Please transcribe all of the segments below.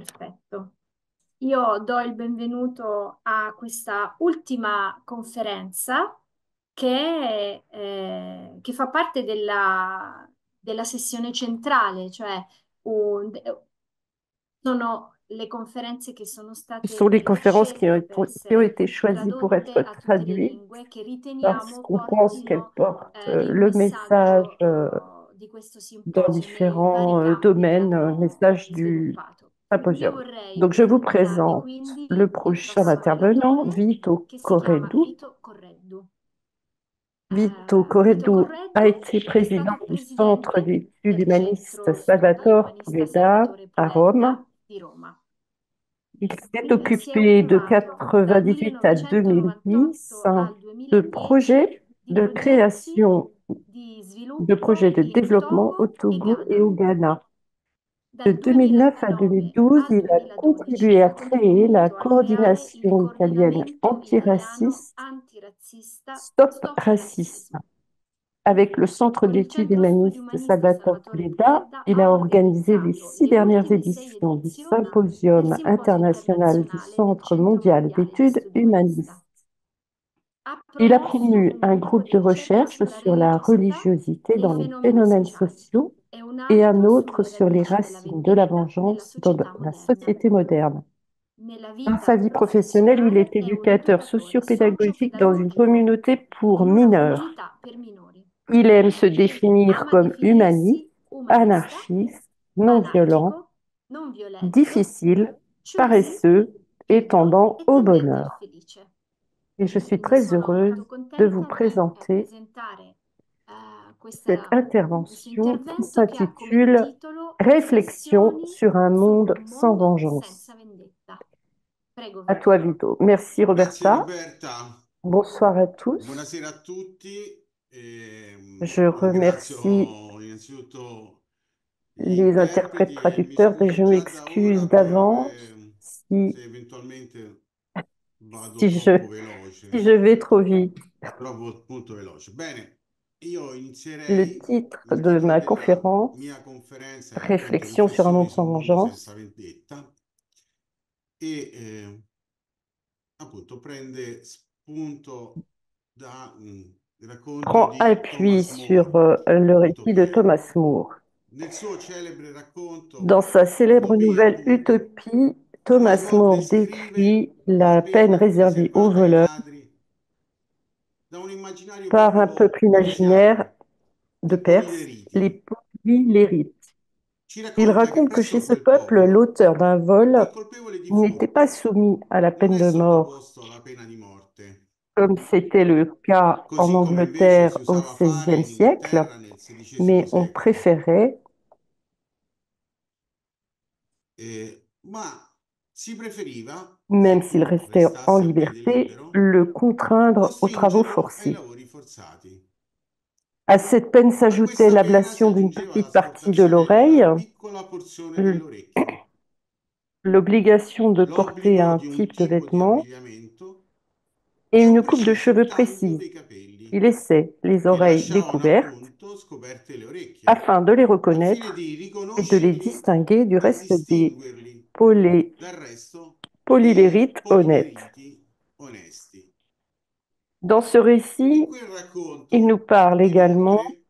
Perfetto. Io do il benvenuto a questa ultima conferenza che fa parte della sessione centrale, cioè un- sono le conferenze che sono Ce sont state les conférences scelte per qui ont essere été choisies pour tradotte être a tutte le traduites lingue che parce riteniamo qu'on pense qu'elles portino portent il le message messaggio di questo dans simposio nei vari différents campi che domaines, abbiamo message du sviluppato. Io symposium. vorrei Donc, je vous presentarvi présente le quindi il prochain prossimo intervenant, relatore Vito che si chiama Corredou. Vito Correddu. Vito Vito Corredou a Correddu été è président stato du Centre presidente d'études del humanistes Centro Studi Salvatore Umanista Poveda Salvatore à Rome. Puvetta di Roma. Il s'est Si è occupé de occupato dal 98 à 2010 1998 al de 2010 projets di de progetti création di de projets sviluppo de in développement au Togo e Togo et Ghana. au Ghana. De Dal 2009 à 2009 2012, al il a 2012 contribué à ha créer la contribuito a creare il coordination italienne coordinamento italiano antiraciste antirazzista Stop Stop Racisme. Razzismo. Avec le Centre Con il d'études Centro Studi humanistes Umanista Salvatore Salvatore Puleda, Puvetta il ha a organisé les organizzato 6 le dernières ultime 6 éditions du edizioni del Symposium Simposio international du internazionale del Centre Centro mondial Mondiale di d'études Studi Umanista. humanistes. Ha Il a promosso promu un un gruppo groupe di de ricerca recherche sulla sur la religiosità religiosité nei dans les fenomeni phénomènes sociali sociaux e un et un altro autre sulle sur les radici della racines de la vendetta nella vengeance dans società la moderna. société moderne. Nella Dans sa vita vie professionnelle, il professionale est è un éducateur educatore sociopédagogique dans une socio-pedagogico communauté pour in una mineurs. comunità per minori. Il aime se définir Ama comme humaniste, definirsi umanista, anarchiste, non violent, anarchico, non violento, difficile, choosy paresseux et tendant e au tendente al bonheur. felice. Et je suis Quindi très sono heureuse molto de vous contenta di présenter presentare cette questo intervention qui intervento che ha come s'intitule titolo Réflexion Riflessioni sur un su monde un sans mondo vengeance. senza vendetta. Prego, À toi, Vito. Vito. Merci, Grazie Roberta. Roberta, Bonsoir à tous. buonasera a tutti. Je remercie Ringrazio innanzitutto gli les interprètes interpreti e mi traducteurs et je scuso già da m'excuse ora per d'avance si, se eventualmente vado si troppo je, veloce, si je vais trop vite. troppo appunto veloce. Bene, io Le inizierei, titre il de titolo ma della conférence, mia conferenza è appunto Réflexion sur un Riflessioni monde su sans un mondo vengeance, senza vendetta e appunto prende spunto da il racconto prend di appui Thomas sur More, le récit de Utopia. Thomas More. Nel suo celebre Dans racconto sa célèbre Utopia, nouvelle appunto, Utopie, Thomas Thomas More More descrive décrit la la peine pena réservée aux riservata ai voleurs ladri da un immaginario par un popolo peuple imaginaire persiano, de i Perse, les Polileriti. Polylérites. Ci Il racconta che raconte que chez presso ce quel peuple, popolo l'auteur d'un vol il colpevole di n'était pas furto soumis à la non peine è de mort, sottoposto alla pena di morte, comme c'était le cas en così come invece Angleterre si au usava fare XVIe in siècle, Inghilterra nel XVI mais on secolo. préférait Ma si preferiva, même s'il seppur restait en restasse a piede liberté, libero, le contraindre aux travaux costringerlo ai forcés. lavori forzati. À cette peine A s'ajoutait questa pena si l'ablation d'une aggiungeva petite partie de l'asportazione di una l'oreille, piccola porzione l- dell'orecchio, l'obligation de porter l'obbligo un di un type de tipo di vêtement abbigliamento et e un une coupe de preciso cheveux taglio précise dei capelli qui laissait les che oreilles lasciavano découvertes appunto scoperte le orecchie, afin de les al fine reconnaître di et de les riconoscerli distinguer du e reste des distinguerli polé- dal resto dei polylérites honnêtes. polileriti onesti. Dans ce In récit, quel il nous racconto, parle également inoltre,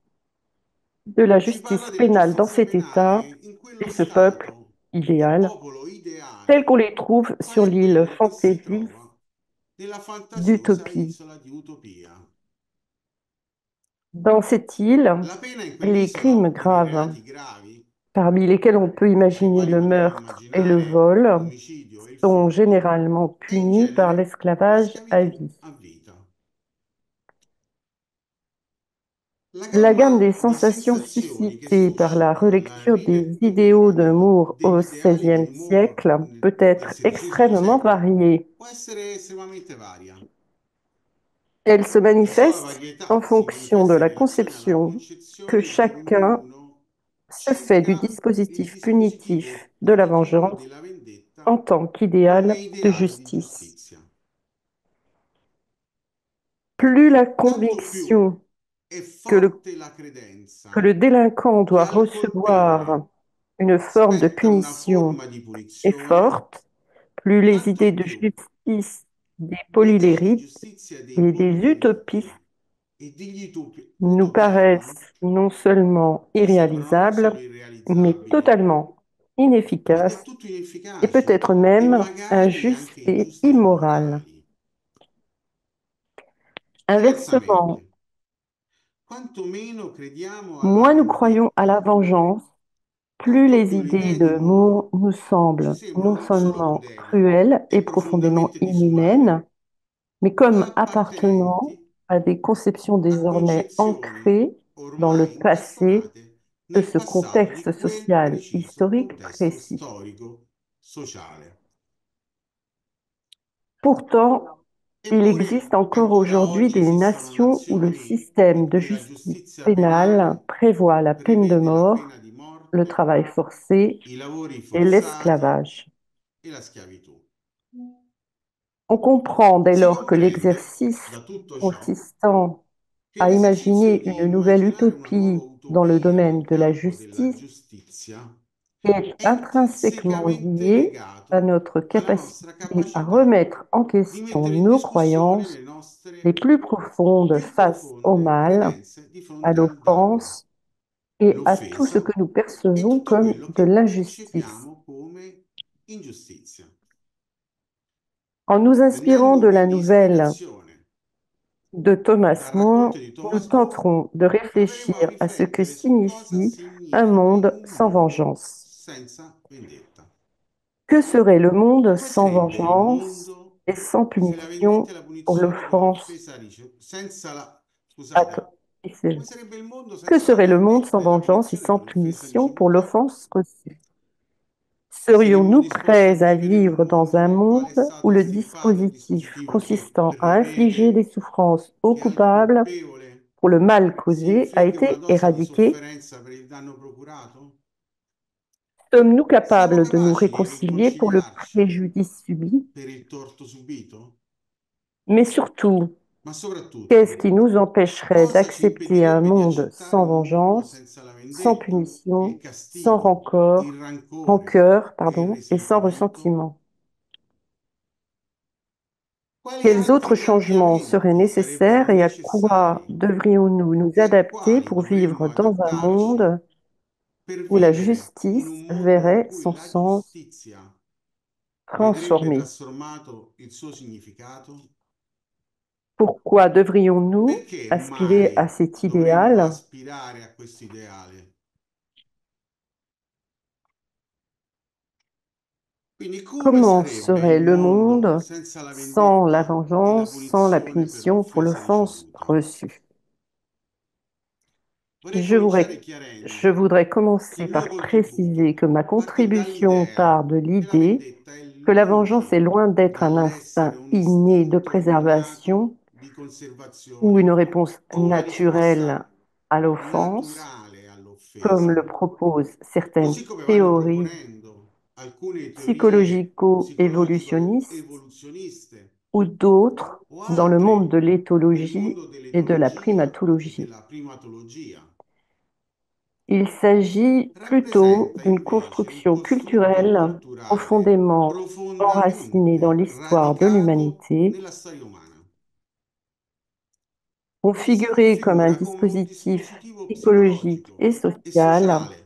de la ci parla justice della pénale dans giustizia cet penale État in et quello ce peuple stato e idéal, popolo tel qu'on ideale, les trouve qual sur è l'île quello che si fantaisie trova nella fantasiosa d'Utopie. isola di Utopia. Dans cette île, La pena in les quell'isola crimes per i graves, reati gravi, parmi lesquels on peut ai imaginer quali le potremmo meurtre et le immaginare vol, l'omicidio e il sont furto, généralement è in punis par genere la l'esclavage à schiavitù vie. a vita. La La gamme des gamma di sensations sensazioni che suscitées par la suscita la relecture des idéaux de Moore au degli ideali di XVIe Moore siècle peut nel être XVI extrêmement secolo variée. può essere estremamente varia. Elle se La sua manifeste en varietà si fonction de manifesta in la relazione alla conception que concezione che chacun ognuno se fait du circa il dispositif dispositivo punitif de la punitivo vengeance della vendetta en tant come qu'idéal de ideale di justice. giustizia. Plus la Tanto più conviction è que forte la que credenza le délinquant che doit al recevoir colpevole une forme de spetta una punition forma di est punizione, forte, plus les idées tanto de più justice des le idee di polylérites giustizia dei et des utopistes poliliriti e degli nous utopiani paraissent non seulement sembrano non solo irréalisables, mais irrealizzabili, totalement ma del inefficaces tutto et inefficaci peut-être e même magari injustes anche et ingiusti e immorales. immorali. Inversement, Diversamente, quanto meno crediamo alla moins nous croyons à la vendetta, vengeance, plus tanto les più le idées idee di de Moore Moore nous ci semblent sembrano non non solo seulement crudeli cruelles et e profondément profondamente inhumaines, disumane, mais ma comme appartenant appartenenti à des conceptions a désormais concezioni ancrées dans le ormai passé incastonate de nel ce passato di contexte quel social preciso historique contesto précis. storico-sociale. Pourtant, il existe Eppure encore ancora aujourd'hui oggi des esistono nations où le nazioni système in de cui la justice giustizia pénale penale prévoit la peine de prevede la mort, pena di le morte, travail forcé i lavori et forzati l'esclavage. e la schiavitù. On comprend dès Si lors que comprende l'exercice da tutto ciò consistant che à l'esercizio imaginer di une nouvelle immaginare una nuova utopie dans le utopia domaine nel de la campo della justice giustizia est è intrinsèquement intrinsecamente lié à legato notre alla nostra capacité à capacità remettre en di question mettere in nos discussione croyances le les nostre plus profondes più face au profonde mal, credenze di à fronte al danno, l'offense et à tout ce que l'offesa nous e percevons tutto comme quello de che l'injustice. percepiamo come ingiustizia. En nous inspirant de Prendendomi la di nouvelle ispirazione de Thomas dal racconto More, di nous Thomas More, tenterons de proveremo a réfléchir à ce que riflettere su cosa signifie un significhi monde un sans mondo vengeance. senza vendetta. Que serait le monde Come sans sarebbe il vengeance mondo et sans se la vendetta e punition la pour punizione per l'offense? l'offesa senza la... Scusate, Attends, ici. come sarebbe il mondo Que senza la serait le monde sans vendetta e la vengeance et punizione sans per l'offesa punition pour ricevuta? l'offense reçue? Saremmo Serions-nous disposti a prêts à vivere in un vivre dans mondo un nel quale è monde où stato le estirpato il dispositif dispositivo che consistant à infliger des prevede souffrances aux che al coupables colpevole pour le mal si causé a infligga una été dose di éradiqué? sofferenza per il danno procurato? Sommes-nous Siamo capables de nous capaci di réconcilier pour le riconciliarci préjudice subi? per il torto subito? Mais surtout, Ma qu'est-ce qui soprattutto, nous empêcherait cosa ci d'accepter un impedirebbe di monde accettare sans un mondo vengeance, senza la sans vendetta, il punition, sans castigo, il rancor, rancore rancœur, e il pardon, et sans risentimento? ressentiment? Quali Quels autres altri changements seraient cambiamenti sarebbero nécessaires et à quoi necessari devrions-nous nous e a adapter quali pour dovremmo vivre dans un adattarci monde per où la vivere in justice un mondo in verrait cui son la sens giustizia vedrebbe transformé? trasformato il suo significato? Pourquoi devrions-nous Perché aspirer à mai cet dovremmo idéal? aspirare a questo ideale? Quindi come Comment sarebbe il serait le mondo monde senza la sans la vendetta e la vengeance, sans la punizione per punition pour l'offesa l'offense ricevuta? reçue? Vorrei Je voudrais, cominciare je chiarendo voudrais commencer il mio par préciser contributo que ma parte contribution dall'idea part de che la l'idée vendetta è que la vengeance est lungi loin d'être un dall'essere instinct un inné de istinto innato préservation di ou une conservazione réponse o una naturelle risposta à l'offense, naturale comme all'offesa, le proposent certaines così come vanno théories proponendo alcune teorie psychologico-évolutionnistes psicologico-evoluzioniste ou d'autres o dans le monde altre de nel l'éthologie mondo et de la dell'etologia e primatologie. della primatologia. Il s'agit plutôt Rappresenta d'une invece un construction costrutto culturelle culturale profondément enracinée dans profondamente l'histoire de radicato l'humanité, nella storia umana, che si configurée comme un configura come un dispositif dispositivo psychologique et psicologico e social sociale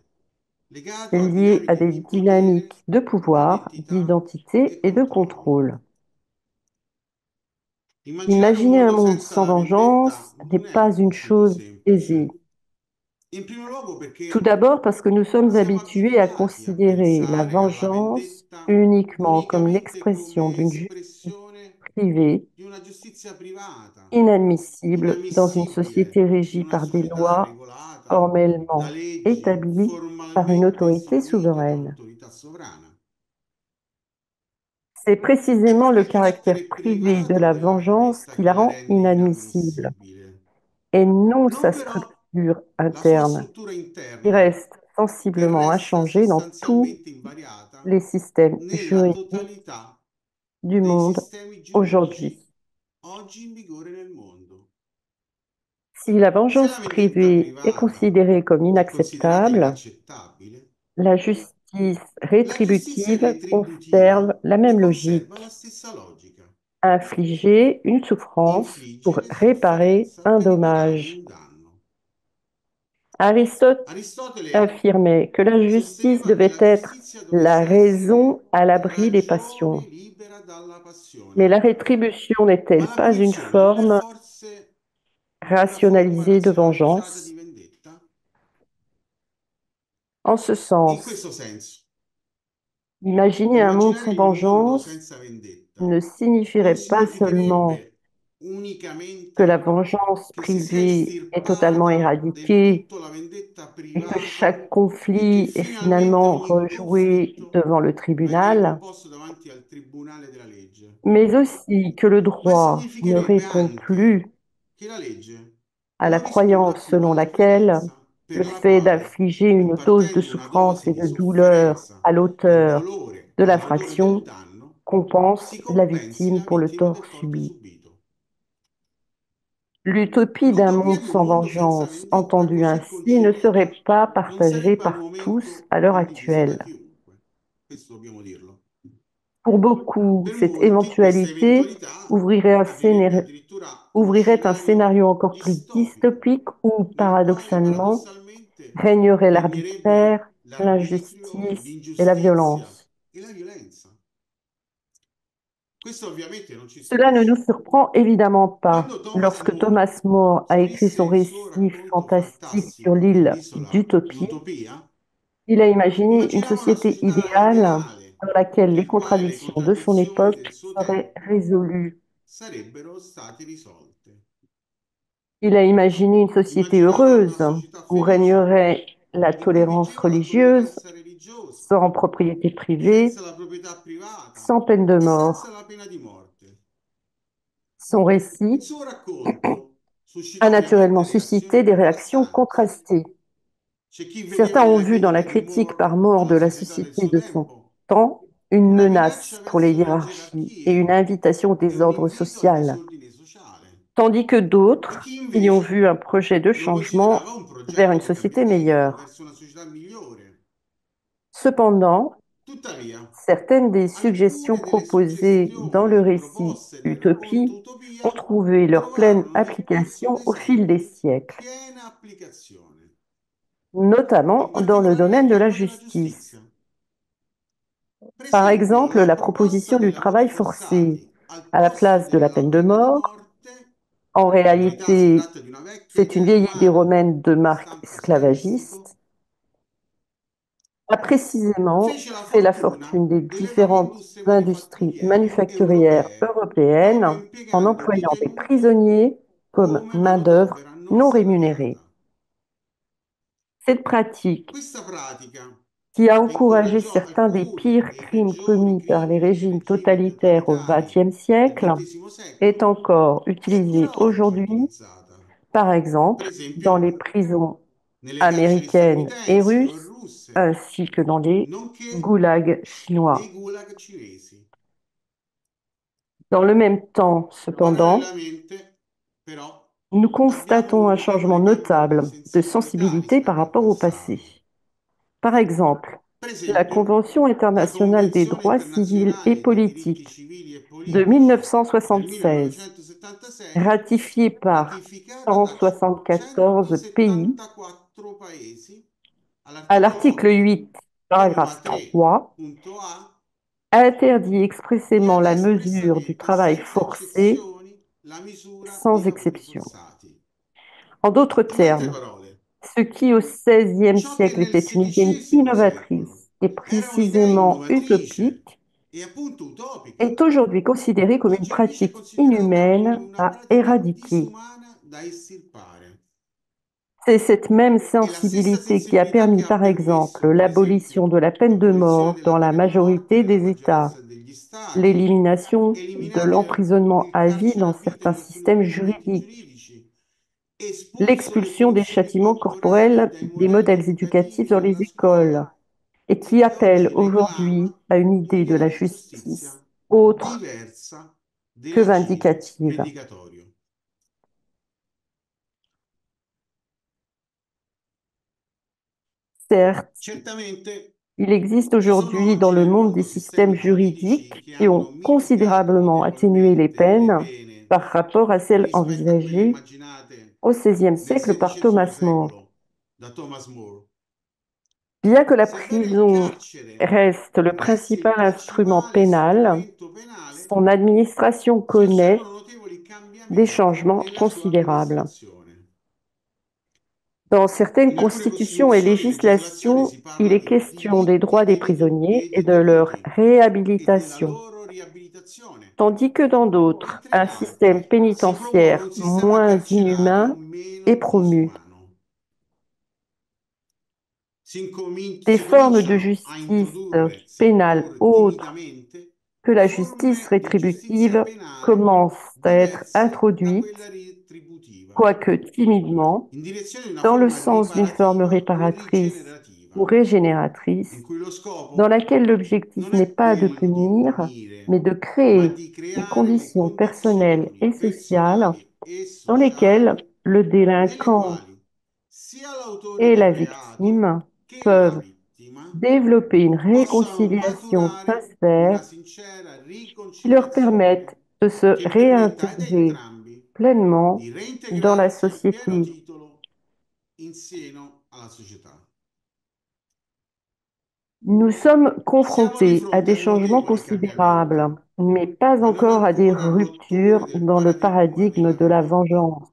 legato a lié à dinamiche des di potere, dynamiques de pouvoir, identità d'identité e et de controllo. contrôle. Immaginare un Imaginer un mondo monde senza sans la vendetta vengeance n'est non è pas une così chose aisée. semplice. In primo luogo Tout perché d'abord parce que nous sommes siamo habitués à abituati a considérer la pensare alla vengeance vendetta uniquement comme unicamente l'expression come d'une justice espressione privée, di una giustizia privata, inadmissible dans une inammissibile société in régie una par des società lois regolata da formellement leggi établies par une formalmente autorité stabilite da souveraine. un'autorità sovrana. C'est È précisément proprio le il carattere caractère privé de privato la della vengeance vendetta qui che la la rend rende inadmissible, inammissibile. et non Non sa però structure la sua interne, struttura qui interna, reste che sensiblement resta inchangée dans tous sostanzialmente invariata les systèmes nella juridiques totalità du dei monde sistemi giuridici aujourd'hui. oggi in vigore nel mondo. Si la Se la vengeance vendetta privée est privata considérée comme è considerata inacceptable, inaccettabile, La justice La justicia rétributive retributiva observe la même osserva la logique. stessa logica. Infliger une souffrance pour Infliggere réparer sofferenza un per riparare dommage. un danno. Aristote Aristotele affirmait que la justice sosteneva che devait la être giustizia la dovesse raison essere à l'abri des ragione passions. libera dalla Mais passione. la rétribution Ma n'est-elle la pas une punizione non è forme forse una forma rationalisée de razionalizzata di vengeance? vendetta? En ce In sens, questo senso, imaginer un monde sans immaginare un mondo vengeance senza vendetta ne non signifierait pas seulement significherebbe que la unicamente vengeance che si sia privée est totalement estirpata del éradiquée tutto la vendetta et que privata chaque e che conflit est finalmente finalement ogni rejoué conflitto devant le venga tribunal, ricomposto davanti al tribunale della legge, mais aussi que le ma droit ne significherebbe répond anche plus che la legge à la non risponda croyance più selon alla laquelle credenza le per la fait quale, d'infliger une dose de impartendo una souffrance dose et di de douleur sofferenza à o l'auteur dolore de all'autore del l'infraction danno, compense si la compensi victime la pour le vittima tort del torto subi. subito. L'utopie d'un L'utopia monde di un sans mondo senza vengeance, vendetta, entendue così ainsi, ne serait concepita, pas non partagée sarebbe al par tous momento à l'heure condivisa da actuelle. chiunque. Questo dobbiamo dirlo. Pour beaucoup, Per cette molti questa éventualité eventualità ouvrirait aprirebbe addirittura uno ouvrirait un scenario scénario encore plus distopico dystopique où, nel quale paradoxalement, paradossalmente régnerait l'arbitraire, regnerebbe l'arbitrio, l'injustice et la l'ingiustizia violence. e la violenza. Questo ovviamente non ci Cela ne nous stupisce. surprend évidemment pas. Quando Thomas Lorsque More Thomas More a écrit son scrisse il suo récit racconto fantastique sur fantastico l'île dell'isola d'Utopie, Utopia, il a imaginé une immaginava una société società idéale ideale dans laquelle les nel quale le contradictions de son contraddizioni del époque suo seraient tempo résolues. sarebbero state risolte. Il a imaginé une société Immaginava una heureuse società où felice régnerait la in cui tolérance vigeva la religieuse, tolleranza religiosa, sans propriété senza privée, la proprietà privata sans peine de e senza mort. la pena di morte. Son Il récit suo racconto a suscitò naturellement ovviamente suscité reazioni des réactions contrastanti. contrastées. C'è chi vedeva Certains ont nella vu dans la critica di critique Moore par mort de alla la società del société suo de son tempo temps une una menace minaccia pour les verso le hiérarchies et une gerarchie invitation au e un désordre invito al social, disordine sociale. tandis que E d'autres chi y ont vu invece un projet de lo considerava changement un vers progetto une di société cambiamento meilleure. verso una società migliore. Cependant, Tuttavia, certaines des suggestions alcune delle proposées dans le suggestioni récit proposte nel racconto Utopie ont Utopia trouvé leur pleine trovarono nel corso application dei au fil des secoli siècles, piena applicazione, in notamment dans le particolar domaine de la campo della justice. giustizia. Per Par esempio, exemple, la la proposta proposition dei du lavori travail forcé forzati al à la posto place de la della peine de pena di mort. morte, En in verità si réalité, tratta di una vecchia c'est une idea vieille idée umana romaine de di marque stampo schiavistico, esclavagiste, a précisément fece la fait la fortuna fortune des delle varie différentes industrie industries manifatturiere manufacturières europee, proprio européennes en impiegando i employant des detenuti prisonniers comme come main-d'œuvre manodopera non non rémunérée. salariata. Cette pratique, Questa pratica, qui a che encouragé incoraggiò certains des alcuni pires dei crimes peggiori commis par les crimini dei régimes regimi totalitaires au totalitari XXe del siècle, XX est secolo, encore è utilisée ancora oggi aujourd'hui, utilizzata, par per exemple, dans les esempio prisons nelle carceri américaines et statunitensi o russes, russe, ainsi que dans les nonché goulags nei chinois. gulag cinesi. Dans le même temps, cependant, Parallelamente, però, nous abbiamo constatons un un changement notevole cambio di notable de sensibilità sensibilité par rispetto al rapport au passé. passato. Par exemple, Per la esempio, Convention la internationale des Convenzione droits civils et internazionale dei diritti politiques civili e de politici del 1976, 1976, ratifiée par ratificata da 174 pays, 174 paesi, à all'articolo l'article 8, 8, comma paragraphe 3, 3.a, interdit expressément vieta la mesure du espressamente, travail senza forcé eccezioni, la misura dei sans lavori exception. forzati. En d'autres In altre termes, parole, ce qui au XVIe ciò che siècle nel était une idée XVI secolo innovatrice et era un'idea précisément innovatrice utopique e appunto utopica, est aujourd'hui considéré comme une oggi invece è pratique considerata come inhumaine una à pratica éradiquer. disumana da estirpare. C'est cette même È la stessa sensibilité qui a sensibilità che permis, ha par exemple, permesso, per l'abolition esempio, de la peine de l'abolizione mort dans della la pena di morte majorité nella des États, maggioranza degli stati, l'élimination de eliminati l'emprisonnement il à vie carcere dans a vita certains in alcuni systèmes ordinamenti juridiques, giuridici, espulso le l'expulsion des punizioni châtiments corporali corporels dai des modelli modèles éducatifs educativi dans nella les écoles, scuola et e qui che appelle oggi aujourd'hui reclama à une idée de la un'idea di justice giustizia autre diversa que dell'agire vindicative. vendicatorio. Certes, Certamente il existe ci sono aujourd'hui dans oggi le nel monde des mondo systèmes sistemi giuridici juridiques che qui hanno ont mitigato considérablement atténué les notevolmente le peines pene par rapport à celles rispetto a quelle envisagées immaginate au XVIe nel siècle par XVI Thomas More. secolo da Thomas More. Bien que la Sebbene il prison carcere reste le resti il principal instrument principale pénal, strumento penale, son administration si osservano connaît notevoli des cambiamenti changements nella sua considérables. amministrazione. Dans certaines In alcune constitutions et Costituzioni e legislazioni législations, si il parla est di question des droits diritti des prisonniers dei et de leur detenuti e della réhabilitation, loro riabilitazione, tandis que dans d'autres, mentre in un système altre si promuove pénitentiaire un sistema moins carcerario inhumain est meno promu. disumano. Des Si formes de cominciano a justice introdurre, pénale seppur autres timidamente, que la justice forme di giustizia rétributive penale commencent à être diverse da quella introduites, retributiva, quoique timidement, in direzione di una dans le forma sens d'une forme riparativa o réparatrice ou rigenerativa, in régénératrice, cui lo dans scopo laquelle l'objectif non n'est è pas de quello di punir, mais punire, de ma créer di des creare le conditions personnelles condizioni et sociales personali e dans lesquelles sociali le nelle délinquant quali sia l'autore et del la reato victime che la peuvent vittima développer une possano réconciliation maturare una sincère sincera qui leur permette riconciliazione de se che permetta ad réintégrer entrambi pleinement di dans la reintegrarsi a pieno société. titolo in seno alla società. Nous sommes Siamo di confrontés à fronte des a changements notevoli cambiamenti, considérables, mais pas ma non encore à des ancora rotture ruptures del dans le paradigma paradigme de la dell'avvenimento. vengeance,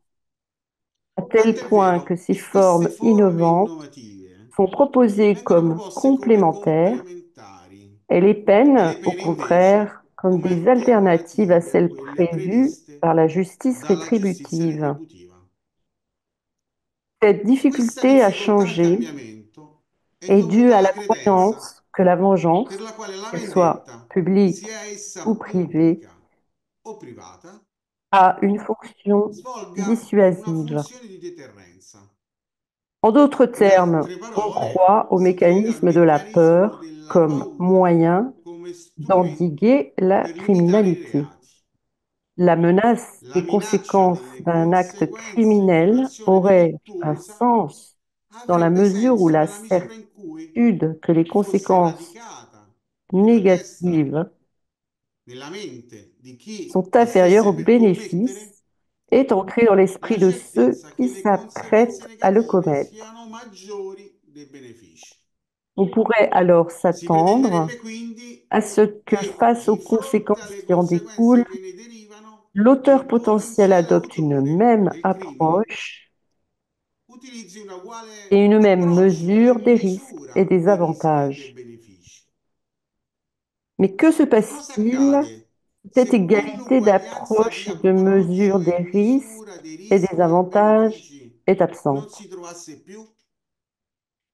à tel Tant'è point que vero ces che queste formes forme innovantes innovative sont proposées vengono comme proposte come complémentaires complementari et les e peines, le au pene invece contraire, comme come des alternatives à alternative a celles quelle prévues previste par la justice dalla giustizia rétributive. retributiva. Cette Questa difficulté à difficoltà al changer cambiamento è est due dovuta à la alla credenza croyance que la per vengeance, la quale la qu'elle soit vendetta, publique sia essa ou privée, pubblica o privata, a une fonction svolga una dissuasive. funzione di deterrenza. En d'autres In termes, altre on parole, croit au si crede al mécanisme de la meccanismo peur della comme paura moyen come strumento d'endiguer la per limitare i criminalité. reati. La menace La des minaccia conséquences delle d'un acte conseguenze di criminel un'azione aurait un delittuosa sens dans la avrebbe mesure où senso la nella misura in cui certitude que les fosse conséquences radicata nella testa, négatives nella mente di chi sont le inférieures aux stesse per commettere, bénéfices est ancrée dans l'esprit la de ceux certezza che qui le conseguenze s'apprêtent à le negative commettre. siano maggiori dei benefici. On pourrait alors Si s'attendre pretenderebbe quindi à ce que che face aux di fronte conséquences alle qui en conseguenze découlent, che ne derivano, l'auteur il potentiel potenziale adopte une autore même del crimine approche utilizzi un et uguale une même approccio e mesure des risques et misura des dei rischi e dei avantages. benefici. Mais que se Ma cosa passe-t-il accade si cette se égalité quell'uguaglianza di d'approche et de mesure approccio e des risques misura dei et des rischi e avantages benefici est non absente? si trovasse più?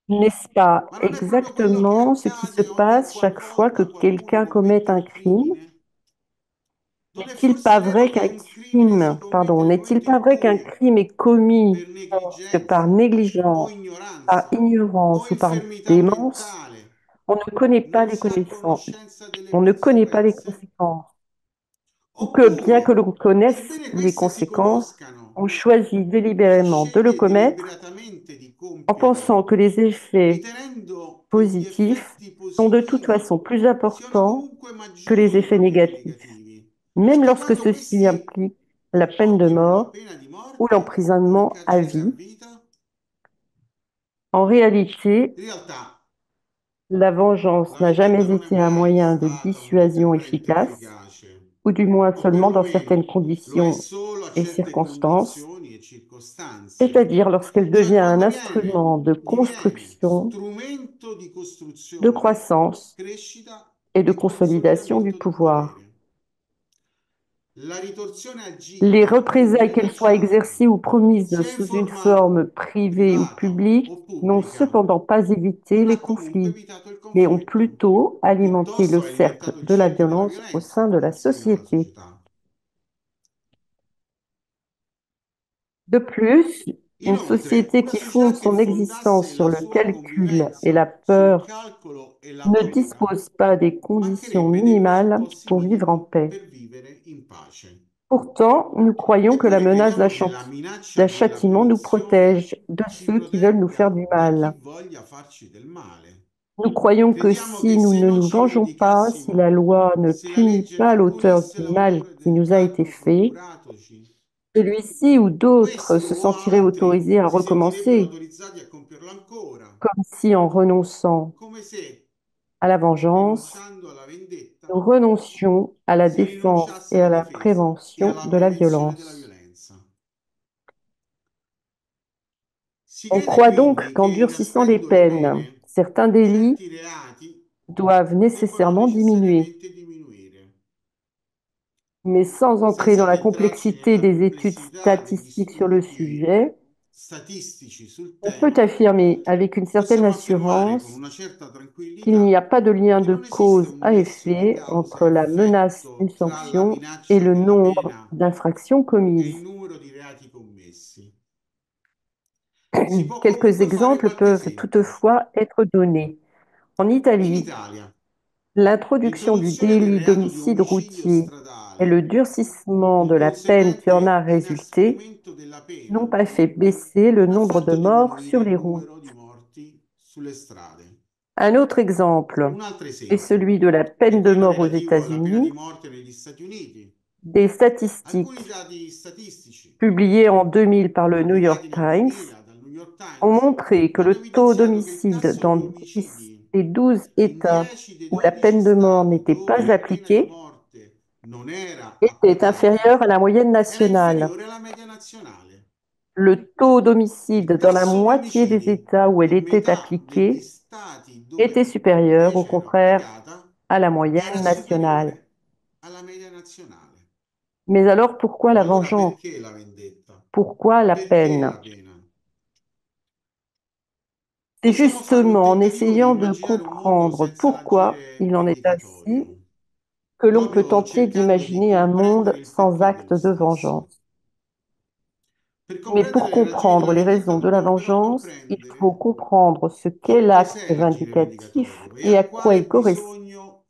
N'est-ce pas Ma non è proprio quello che exactement ce qui se accade ogni passe chaque fois que qualvolta qualcuno quelqu'un commet commette un un crime? crimine? Non è N'est-il forse pas vero vrai che qu'un un crimine si crime, pardon, commette nel n'est-il momento pas in vrai qu'un cui, crime est commis per que par negligenza o négligence, par ignoranza o ignorance ou par infermità démence, mentale, on ne connaît pas non les si ha connaissances, conoscenza delle on ne connaît pas les conseguenze? conséquences, ou que bien que Oppure, l'on connaisse sebbene les queste si conséquences, conoscano, on choisit si délibérément de le sceglie commettre deliberatamente di en pensant compierlo, que les effets ritenendo che gli positifs effetti sont de toute positivi façon plus siano importants comunque que les maggiori effets di quelli négatifs, negativi e même che lorsque quando ceci questi implique la peine de comportino la mort pena di ou morte o il l'emprisonnement à carcere a vie. vita, En réalité, in realtà la vengeance la n'a vendetta jamais non è été un mai moyen de stata un dissuasion deterrente efficace, efficace, ou du moins o seulement dans certaines perlomeno lo è conditions solo a et certe circonstances, condizioni e circostanze, c'est-à-dire lorsqu'elle cioè devient un quando instrument de diviene construction, strumento di de costruzione, croissance crescita et de e consolidation du consolidamento del pouvoir. potere. La ritorsione Les agita o représailles, qu'elles soient minacciata, exercées ou promises sia in sous une forma forme privée ou privata publique, o n'ont pubblica, cependant pas évité non les ha comunque conflits, evitato il mais ont conflitto, plutôt alimenté le piuttosto è cercle alimentato il de la cerchio della violence au sein violenza de la in seno alla société. società. De plus, une Inoltre, société una qui fonde società che son existence fondasse sur la le sua calcul et la convivenza sul peur calcolo e la ne paura dispose pas des conditions mancherebbe dei minimales presupposti pour vivre en minimi paix. per vivere in pace. Pourtant, nous croyons que la menace d'un châtiment nous protège de ci ceux qui veulent nous faire protegga du da chi mal. voglia farci del male. Nous croyons que Crediamo si che nous se ne non nous ci vengeons pas, si vendicassimo, la loi ne se la punit legge pas non l'auteur punisse du mal l'autore qui del nous a été danno fait, procuratoci, celui-ci ou d'autres questi se o sentiraient altri autorisés à si sentirebbero recommencer, autorizzati a compierlo ancora, comme si en renonçant come se, à la vengeance, rinunciando alla vendetta, nous renoncions à la si défense rinunciasse et alla à la difesa e prévention alla de la prevenzione della violence. violenza. Si On crede croit donc quindi che qu'en durcissant les inasprendo le peines, pene, certains délits certi reati doivent debbono nécessairement diminuer. necessariamente diminuire. Mais sans entrer Senza dans la addentrarci complexité nella des études complessità degli statistiques sur le studi sujet, statistici sul on peut tema, affirmer avec une certaine possiamo affermare con assurance una certa qu'il n'y tranquillità a pas de lien che de non esiste cause un à nesso di effet causa entre e la menace d'une effetto tra la sanction et minaccia le della nombre pena d'infractions e il commises. numero di reati commessi. Si può Quelques comunque fare exemples qualche peuvent esempio. toutefois être donnés. En In Italie, Italia, l'introduction du l'introduzione del délit reato di d'homicide omicidio routier et stradale, le durcissement de con la peine qui en a conseguente résulté inasprimento della n'ont pena, pas fait baisser le non ha nombre de fatto morts diminuire sur il les routes. numero di morti sulle strade. Un autre exemple Un altro est esempio celui de la è peine de quello mort aux relativo alla pena di États-Unis. morte negli Stati Uniti. Des Alcuni statistiques dati statistici publiées en 2000 par le New pubblicati York nel Times 2000 dal New York ont Times montré que hanno le taux evidenziato che il d'homicide tasso di dans 10 omicidi des 12 in États 10 dei où la 12 peine de mort stati n'était dove pas la pena di appliquée morte non era était applicata inférieur à la moyenne era nationale. inferiore alla media nazionale. Le taux Il d'homicide dans la tasso di moitié des omicidi États où elle in était metà degli appliquée stati était dove supérieur, au invece era contraire, applicata à la moyenne era nationale. superiore alla media nazionale. Mais alors pourquoi Ma la allora vengeance? perché la vendetta? Pourquoi la Perché peine? la pena? C'est Possiamo fare un justement en tentativo di essayant de immaginare un mondo comprendre senza pourquoi l'agire il en est ainsi vendicatorio, que l'on peut proprio tenter cercando di d'imaginer un monde comprendere il sans perché acte dello de stesso. vengeance. Per Mais comprendere pour le ragioni comprendre della les vendetta raisons de la dobbiamo però vengeance, il faut comprendere comprendre ce qu'est che l'acte cos'è l'agire vindicatif vendicatorio e a quale bisogno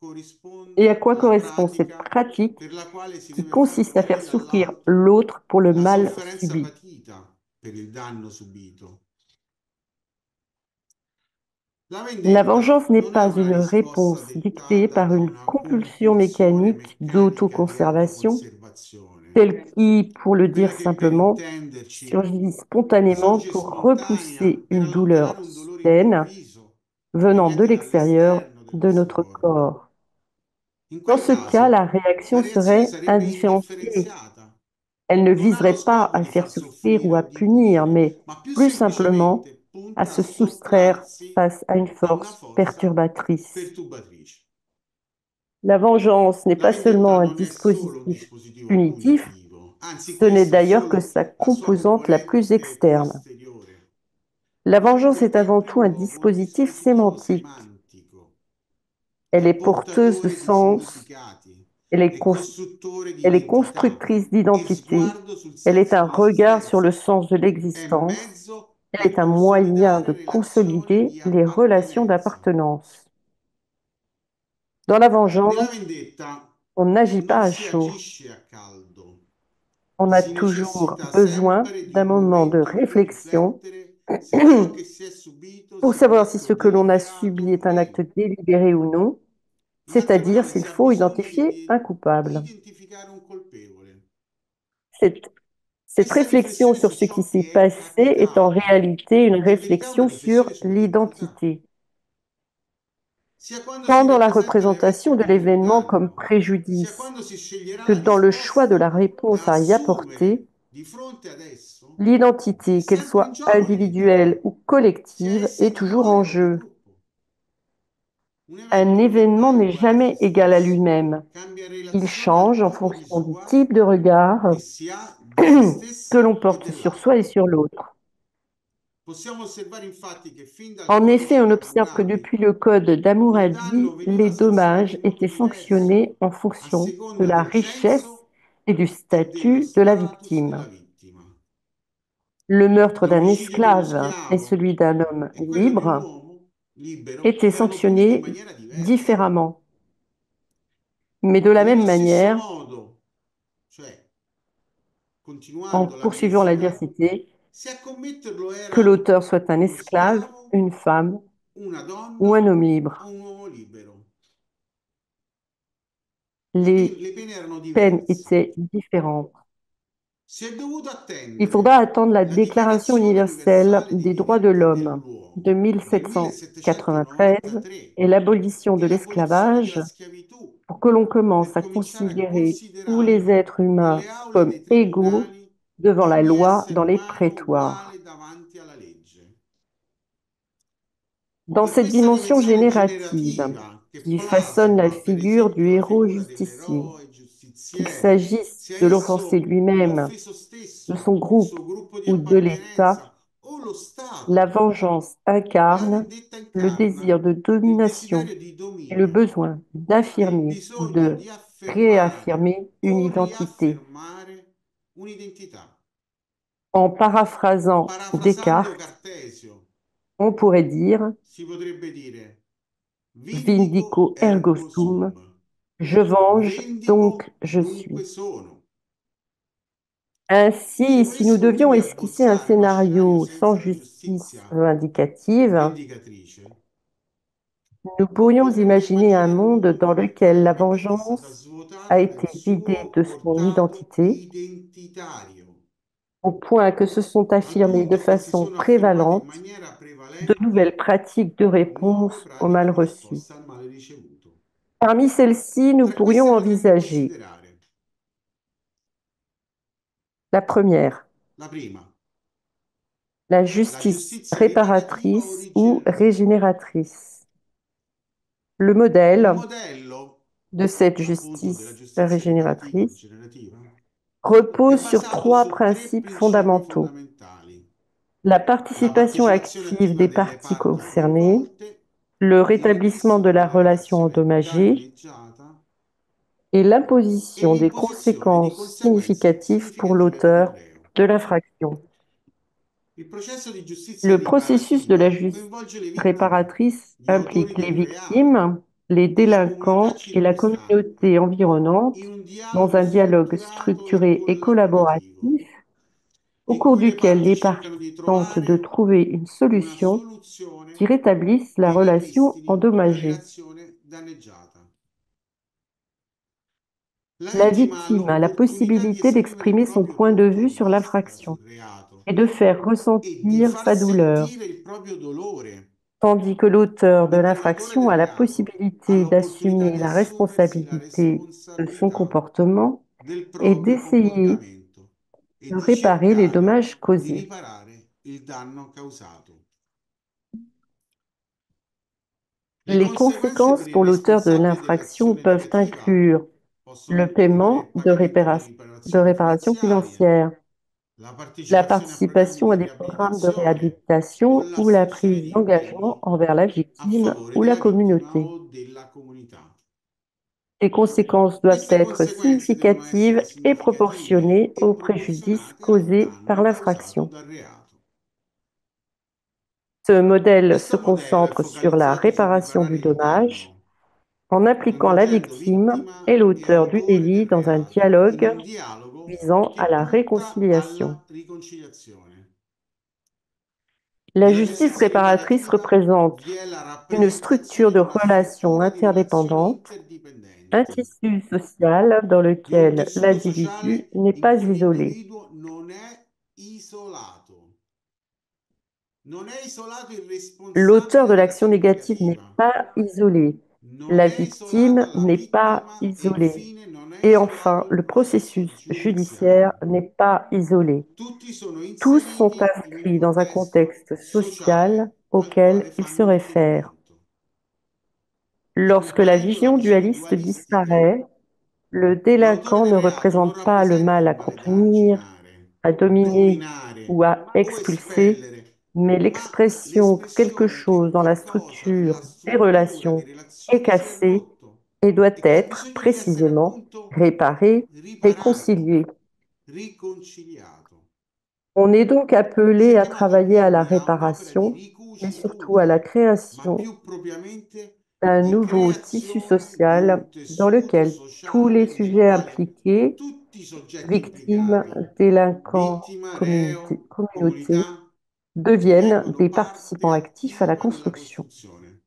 et à corrisponde quoi la correspond cette pratica pratique per la quale si qui deve far consiste à faire capire souffrir all'altro l'autre pour le la mal sofferenza subi. patita per il danno subito. La La vendetta vengeance n'est non è pas una une risposta réponse dictée dettata par da une una compulsion compulsione mécanique meccanica di d'autoconservation, autoconservazione, telle qui, pour le dire quella che per simplement, intenderci surgit spontanément sorge pour spontanea repousser per une allontanare douleur un dolore saine improvviso venant de proveniente l'extérieur dall'esterno del de nostro notre corpo. corps. In Dans quel ce cas, caso, la la réaction reazione serait sarebbe indifférenciée. indifferenziata. Elle ne Non ha lo viserait pas scopo à di faire far souffrir ou soffrire à o di punir, punire, mais ma più plus simplement semplicemente à punta a se soustraire sottrarsi face à une a una force forza perturbatrice. perturbatrice. La vengeance n'est La pas seulement vendetta un non è solo un dispositif dispositivo punitif, punitivo, anzi ce n'est questa è d'ailleurs que solo sa la sua composante la plus componente externe. posteriore. La La vengeance est vendetta è in avant tout primo un luogo un dispositif dispositivo sémantique. semantico, Elle è est porteuse de portatore di sens, significati, elle est, è costruttore di elle est identità, constructrice è d'identité, sguardo sul elle est senso un regard sur le dell'esistenza, sens de è l'existence, mezzo elle per est un moyen de consolidare relazioni consolider di les relations appartenenza. d'appartenance. Dans la Nella vengeance, vendetta on n'agit pas non à si chaud. agisce a caldo, On a si toujours necessita besoin sempre di d'un un moment de momento in cui réflexion riflettere se ciò che si è subito pour sia un savoir si atto ce que l'on a deliberato subi o est un acte meno. délibéré ou non, In altre c'est-à-dire parole, s'il si ha faut bisogno identifier un di coupable. identificare un colpevole. Cette, cette Questa réflexion riflessione sur su ce qui ciò s'est che è passé est en capitato réalité une in verità è una réflexion riflessione sur sull'identità. l'identité. Sia quando Tant si dans la rappresenta représentation de l'evento come un l'événement comme danno, sia préjudice quando si sceglierà que la dans le choix de risposta la réponse da à y apporter, assumere di fronte ad esso, è l'identité, qu'elle sempre in soit gioco l'identità, individuelle ou sia collective, essa est toujours en individuale o di jeu. gruppo. Un Un evento non è événement mai n'est uguale a jamais se égal à stesso, lui-même. cambia in Il relazione al change en tipo di fonction du sguardo type de regard che si ha di se que l'on stessi e porte sur soi et dell'altro. sur l'autre. Possiamo osservare infatti che fin dal En effet, codice on di observe que Hammurabi depuis le code il danno d'Hammurabi, les veniva sanzionato dommages in modo étaient diverso sanctionnés en a fonction de seconda la del richesse censo et du e dello statut de la status victime. della vittima. Le meurtre d'un L'omicidio di uno esclave et schiavo celui d'un homme e quello di un libre uomo libero étaient erano puniti in sanctionnés maniera diversa. différemment. Mais de la E même nello stesso manière, modo, cioè en continuando la poursuivant la visita, diversité, se a commetterlo que era l'auteur soit un uno esclave, schiavo, une femme una ou donna un homme o libre. un uomo libero. Les Le pene erano peines diverse. étaient différentes. Si è dovuto Il faudra attendere attendre la la Déclaration Dichiarazione universelle universale dei des droits de diritti l'homme dell'uomo de del 1793 1793 et l'abolition de e l'abolizione l'esclavage della schiavitù pour que l'on commence per à cominciare a considérer tous les considerare êtres humains nelle aule comme dei égaux tribunali devant la ogni loi essere dans les umano prétoires. uguale davanti alla legge. Dans È cette questa dimension dimensione générative generativa che qui façonne la plasma, per figure du esempio, la héros figura justicier, dell'eroe qu'il giustiziere, s'agisse sia de l'offensé esso lui-même, l'offeso de stesso, son il groupe suo gruppo di ou de l'État, appartenenza o lo la Stato. vengeance La incarne vendetta le désir incarna de il domination desiderio di et le dominio besoin e il d'affirmer ou bisogno de di affermare réaffirmer une o identité. riaffermare un'identità. En paraphrasant Parafrasando Descartes, Cartesio, on pourrait dire si potrebbe dire Vindico vindico ergo ergo sum, sum, je venge, donc vendico, je suis. dunque sono. Se Ainsi, si nous volessimo devions quindi esquisser un abbozzare uno scenario scénario sans senza la justice giustizia vindicative, vendicatrice, nous pourrions potremmo imaginer un immaginare un monde dans mondo nel quale lequel la la vendetta è stata vengeance a svuotata del été vidée suo de son portato identité, identitario, au point que se sont al affirmées de punto che si façon sono affermate in prévalente maniera de prevalente nouvelles pratiques de nuove réponse au pratiche mal di reçu. risposta al male ricevuto. Parmi celles-ci, nous Tra queste pourrions potremmo envisager considerare la première, la prima, la la justice giustizia riparativa o réparatrice ou rigenerativa. régénératrice. Le Il modèle modello de cette appunto della justice giustizia riparativa o régénératrice rigenerativa è repose sur basato trois su tre principes principi fondamentaux. fondamentali: La la participation partecipazione active attiva des delle parties parti concernées, coinvolte, le il rétablissement de ripristino la della relation relazione endommagée danneggiata et e l'imposition des l'imposizione di conséquences conseguenze significatives pour significative per il l'auteur reo. de l'infraction. Il processo di giustizia Le processus de la riparativa justice coinvolge le vittime, réparatrice gli autori implique les del reato victimes, les e le comunità délinquants et la circostanti communauté environnante in un dans dialogo un dialogue strutturato e structuré et collaborativo, collaboratif au in cours cui le duquel parti les cercano parties di tentent de trovare trouver une una solution qui soluzione rétablisse la e relation ripristini la endommagée. relazione danneggiata. La La vittima ha victime a la l'opportunità di possibilité esprimere il d'exprimer son proprio point de punto vue di sur vista l'infraction sul reato et de faire e di ressentir far sa douleur, sentire il proprio dolore, tandis que l'auteur de mentre l'autore l'infraction del a la reato ha possibilité l'opportunità d'assumer di la assumersi la responsabilité de son responsabilità comportement del et proprio d'essayer comportamento e de di réparer les cercare dommages di causés. riparare il danno causato. Le Les conseguenze conséquences per il pour l'auteur de responsabile l'infraction dell'azione peuvent negativa inclure possono le includere il paiement pagamento di de riparazioni réparation finanziarie, financière, la la partecipazione a programmi participation di à des programmes de riabilitazione o réhabilitation ou la l'assunzione prise di d'engagement impegni envers la a victime favore ou la della vittima communauté. o della comunità. Les conséquences doivent Queste être conseguenze devono significatives essere et significative proportionnées e au préjudice proporzionate al causé par danno causato l'infraction. dal reato. Ce modèle se Questo modello è concentre sur la focalizzato sul réparation du riparare il dommage danno, en impliquant la coinvolgendo victime et vittima e l'auteur du autori del délit dans un reato in dialogue un dialogo visant à che la punta réconciliation. alla riconciliazione. La Nella justice giustizia réparatrice riparativa représente vi è la une structure rappresentazione de di una relations struttura di relazioni interdépendantes, un interdipendenti, tissu social dans di un lequel tessuto l'individu sociale n'est in pas cui isolé. l'individuo non è isolato. Non è isolato il L'auteur responsabile de l'action dell'azione négative n'est negativa. pas isolé. Non La è isolata victime la n'est pas vittima e isolée. infine non è Et enfin, isolato il le processo processus judiciaire giudiziario. n'est pas isolé. Tutti sono Tous sont inseriti in un inscrits dans un contesto contexte social sociale al quale auquel ils se fanno réfèrent. riferimento. Lorsque la Superando vision l'azione dualiste dualistica, disparaît, le l'autore délinquant del ne reato non représente pas le mal rappresenta à il malevado a contenir, arginare, à dominer dominare ou à o expulser, espellere, mais ma l'expression que quelque l'espressione che chose dans la qualcosa structure nella des struttura di relations est relazioni si è cassé rotto et doit e che ha être bisogno di essere précisément appunto réparé, riparato, réconcilié. riconciliato. On est donc Si appelé è à chiamato travailler à la quindi a un'opera di réparation, mais surtout à la ricucitura, ma création più propriamente d'un di nouveau tissu creazione di social un dans tessuto lequel tous les sociale nel sujets quale impliqués tutti i soggetti victimes, implicati, délinquants, vittima, reo, communautés, comunità, deviennent divengono des parte participants actifs à la attiva della construction. costruzione.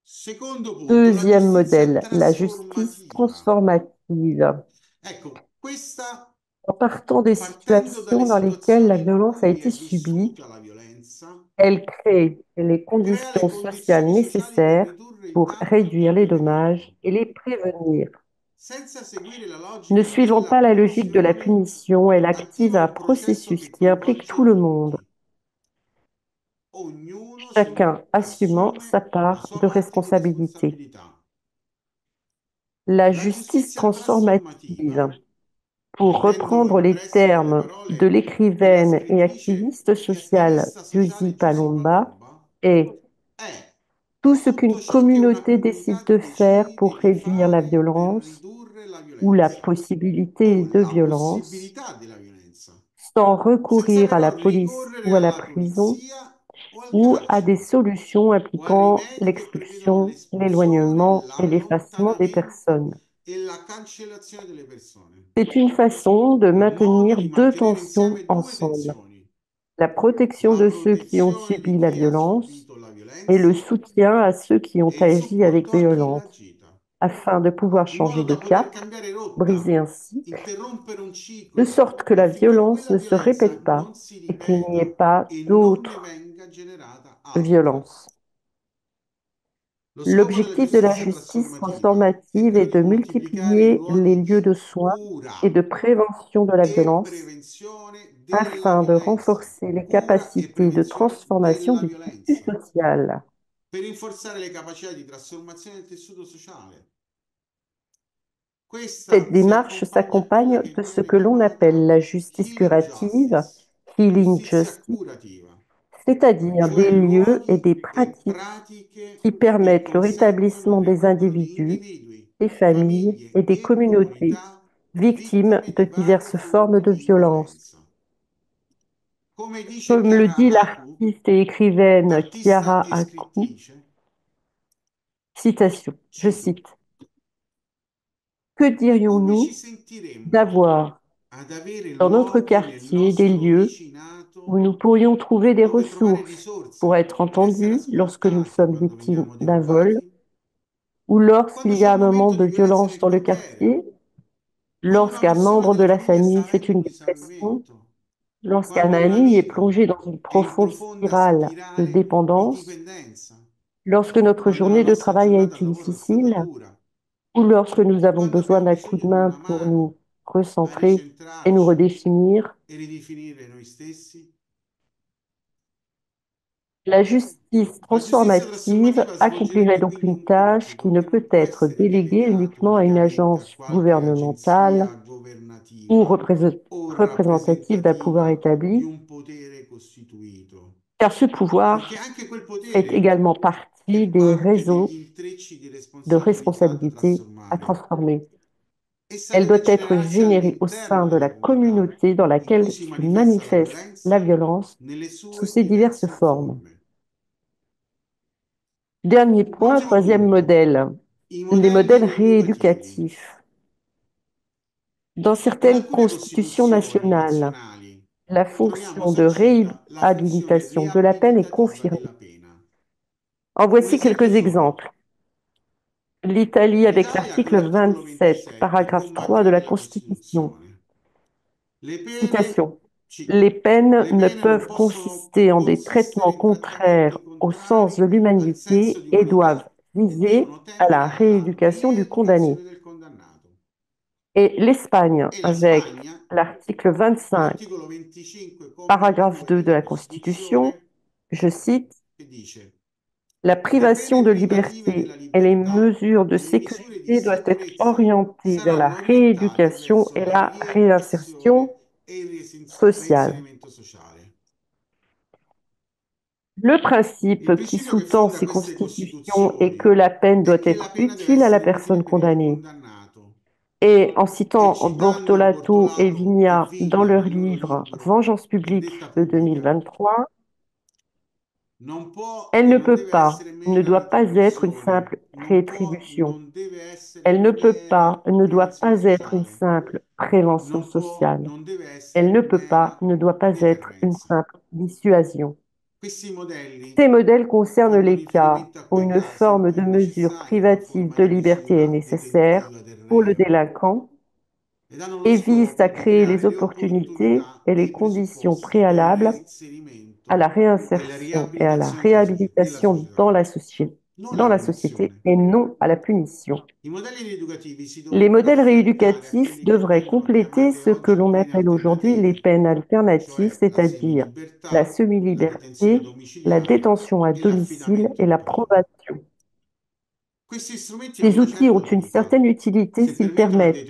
Secondo punto, la Deuxième giustizia modèle, la justice trasformativa. transformative. Ecco, questa En partant des partendo dalle situations dans lesquelles la situazioni in violence a cui été è subie, vissuta la violenza, elle crée les crea le conditions sociales condizioni sociali per nécessaires ridurre il pour danno réduire e les dommages prevenirlo, et les prévenir. senza seguire la Ne logica suivant della pas la logique de la punizione, punition, elle active attiva un un processo processus che qui implique coinvolge tout le monde, tutti, ognuno chacun assumant sa assume la part sua de parte di responsabilité. responsabilità. La La justice giustizia transformative, trasformativa, pour rivengono reprendre les impressi nelle termes de parole della l'écrivaine et scrittrice activiste e sociale attivista sociale Giusy Giusy Palomba, Palomba, est è tout ce tutto qu'une ciò che una communauté comunità décide de faire decide pour di réduire la fare per violence ridurre la ou la violenza possibilité o de la violence possibilità della violenza, sans senza recourir à la però police ricorrere ou à la alla prison polizia o al ou à des carcere solutions o a impliquant rimedi che prevedono l'expulsion, l'espulsione, l'éloignement et l'effacement des l'allontanamento personnes. e la cancellazione delle persone. C'est une façon de È un modo maintenir di deux mantenere tensions insieme due ensemble: tensioni: la protection la de ceux qui ont protezione di subi la chi ha violence subito la et le violenza soutien à ceux qui ont e il agi avec supporto a chi l'ha violence, agita, afin de pouvoir in modo changer de da poter cap, cambiare briser rotta, un cycle, interrompere un de ciclo, sorte que la affinché violence quella ne se violenza répète pas non si et qu'il n'y ait ripeta pas e non ne d'autres venga generata altra. violences. Lo scopo della L'objectif de la giustizia justice trasformativa è transformative est quello de di moltiplicare i multiplier les luoghi lieux de di soins cura et de prévention de la e violence prevenzione della afin de violenza, renforcer les cura e capacités de prevenzione transformation della du tissu violenza, social. per rinforzare le capacità di trasformazione del tessuto sociale. Cette Questa si démarche accompagna a quella s'accompagne che de ce viene que l'on appelle chiamata la justice healing curative, justice, healing giustizia justice, curativa, c'est-à-dire cioè des lieux et luoghi des e pratiques pratiche qui che permettent le consentono rétablissement il des recupero di individus, individui, des familles et famiglie des e communautés comunità victimes vittime de di varie diverses formes forme de di violence. violenza. Come dice Comme le Chiara dit Haku, l'artiste et écrivaine artista Chiara e Hakou, scrittrice, citation, je cito, cite, Que come ci dirions-nous sentiremmo d'avoir ad avere dans notre luoghi nel quartier des nostro lieux où vicinato nous pourrions trouver des dove trovare ressources pour risorse, être essere entendus lorsque nous ascoltati sommes quando victimes veniamo d'un vol derubati, ou quando lorsqu'il y c'è a un un moment momento de di violenza violence nel dans le quartiere, quartier, quando una lorsqu'un persona membre de della la famiglia famille sta fait avendo un une dépression, risanamento, lorsqu'un quando un ami est amico plongé dans une è in profonde profonda spirale de spirale di dépendance, dipendenza, lorsque notre quando la journée de nostra travail a giornata al été lavoro è stata difficile dura, ou lorsque nous avons quando besoin abbiamo d'un coup bisogno de di main una pour mano nous a recentrer et nous ricentrarci redéfinir. e ridefinire noi stessi. La justice La giustizia transformative trasformativa accomplirait svolgerebbe donc quindi une un tâche compito qui ne che peut non può être essere déléguée delegato uniquement à une unicamente a agence qualche gouvernementale agenzia ou governativa o représentative d'un pouvoir rappresentativa di établi, un potere costituito, car ce perché pouvoir anche quel fait potere également è partie des parte degli réseaux intrecci di de responsabilità da responsabilité à trasformare transformer. e Elle sarebbe doit être generarsi générée au all'interno sein de la della comunità communauté dans in cui laquelle si se manifesta la manifeste la violenza violence nelle sous sue ses diverses diverse formes. forme. Dernier point, Ultimo troisième punto, modèle, i les modelli modèles rieducativi. rééducatifs. Dans In certaines alcune constitutions Costituzioni nationales, nazionali la troviamo fonction de sancita la funzione réhabilitation de la peine est riabilitativa confirmée. della pena. En Un voici esempio quelques solo. exemples. L'Italie, In avec Italia, con l'article l'articolo 27, 27, paragraphe comma 3 de 3 la della Constitution, Costituzione, le pene, citation, cito, Les peines le ne pene non peuvent possono consister en des consistere traitements in trattamenti contraires au sens de contrari al senso l'humanité di et doivent umanità e viser devono à tendere la alla rééducation du condamné. rieducazione del condannato. Et l'Espagne, E la avec Spagna, l'article con 25, l'articolo 25, comma paragraphe 2 2 de della la Constitution, Costituzione, je cite, che dice: La le privation pene de privative liberté della et les libertà mesures de e le misure di sécurité doivent être sicurezza orientées vers la saranno orientate rééducation verso et la la réinsertion rieducazione e il sociale. reinserimento sociale. Le Il principe qui principio che sous-tend fonda ces queste constitutions est que Costituzioni la peine doit è che la être pena deve utile à la essere utile personne per il condamnée. condannato. Et en E citant citando Bortolato et Bortolato e Vignat dans Vigna leur nel loro livre libro Vengeance In publique detta de pubblica, 2023, Elle ne e non peut deve pas, essere ne mera doit pas être une retribuzione, simple rétribution. non deve essere Elle ne peut mera pas, ne doit prevenzione pas être une sociale, simple prévention sociale. non deve Elle essere ne peut pas, mera ne doit pas être une deterrenza. simple dissuasion. Questi modelli Ces modèles concernent fanno les cas riferimento a où quei une casi in forme de cui è mesure necessaria una privative forma de di liberté est misura nécessaire detentiva del pour le reo délinquant ed hanno lo et vise à scopo di créer les creare le opportunités opportunità et e les i conditions presupposti per il préalables à la reinserimento e la réinsertion et à la riabilitazione nella réhabilitation società, non la dans la société punizione. et non à la punition. I modelli rieducativi si Les dovrebbero modèles affiancare a rééducatifs quelli che devraient vengono compléter chiamate ce que oggi l'on pene appelle aujourd'hui les alternative, peines alternatives, cioè la c'est-à-dire la semilibertà, la detenzione semi-liberté, la domiciliare détention à e domicile l'affidamento et in la pena. probation. Questi strumenti hanno Ces una outils ont certa une utilità certaine utilité se s'ils permettono al permettent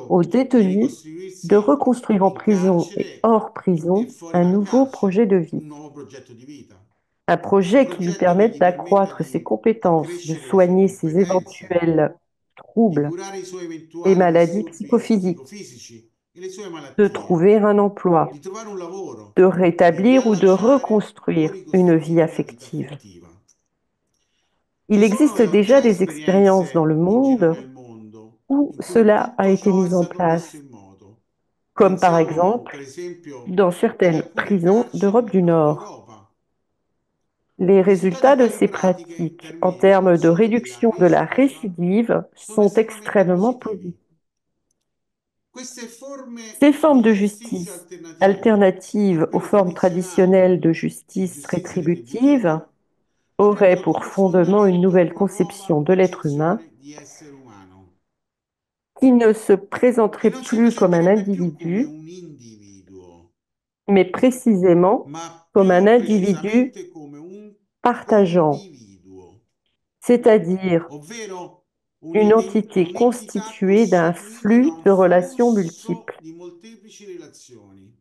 aux detenuto di détenus de ricostruirsi reconstruire en in prison et carcere hors e prison fuori un dal nouveau projet carcere, de vie. un nuovo progetto di vita, Un un projet qui lui progetto che permette gli permetta d'accroître ses di compétences, de accrescere le sue soigner ses competenze, éventuels di troubles curare i suoi et eventuali maladies disturbi psychophysiques, psicofisici e le sue de malattie, trouver un emploi, di trovare un lavoro, de di rétablir ou de riallacciare o reconstruire une vie ricostruire la vita affective. affettiva. Il Ci sono existe déjà già des expériences dans esperienze le in giro monde nel mondo où in cui cela a tutto été ciò è mis en stato messo place, in moto. comme par Pensiamo per exemple esempio dans ad certaines alcune prisons d'Europe carceri du in Nord Nord. Europa. Les I risultati résultats di de tali ces pratiche pratiques en intermedie, termes de solo della réduction de la recidiva, récidive sono sont estremamente extrêmement positivi. positifs. Queste forme Ces di formes de giustizia justice alternative a alternatives aux quelle formes tradizionali traditionnelles de di justice giustizia rétributive retributiva auraient avrebbero pour come fondement une fondamento nouvelle una nuova conception de l'être humain concezione di essere umano, qui ne se che présenterait non si plus comme un percepirebbe più come individu, un individuo, mais précisément ma comme un più individu precisamente come un partageant, condividuo, c'est-à-dire ovvero une entité un'entità constituée d'un costituita da flux un de relations flusso multiples. di molteplici relazioni.